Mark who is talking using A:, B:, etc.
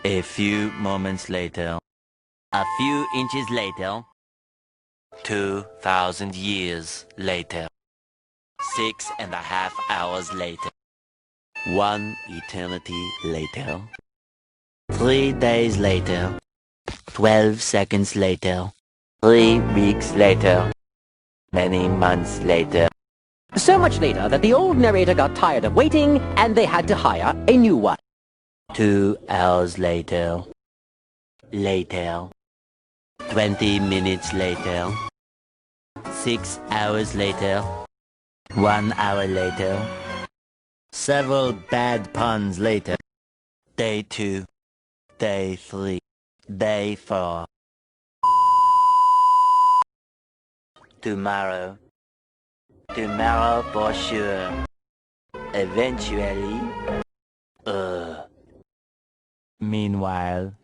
A: A few moments later. A few inches later. 2,000 years later. 6.5 hours later. 1 eternity later. 3 days later. 12 seconds later. 3 weeks later. Many months later.
B: So much later that the old narrator got tired of waiting and they had to hire a new one.
A: 2 hours later. Later. 20 minutes later. 6 hours later. 1 hour later. Several bad puns later. Day 2. Day 3. Day 4. Tomorrow. Tomorrow for sure. Eventually. Meanwhile.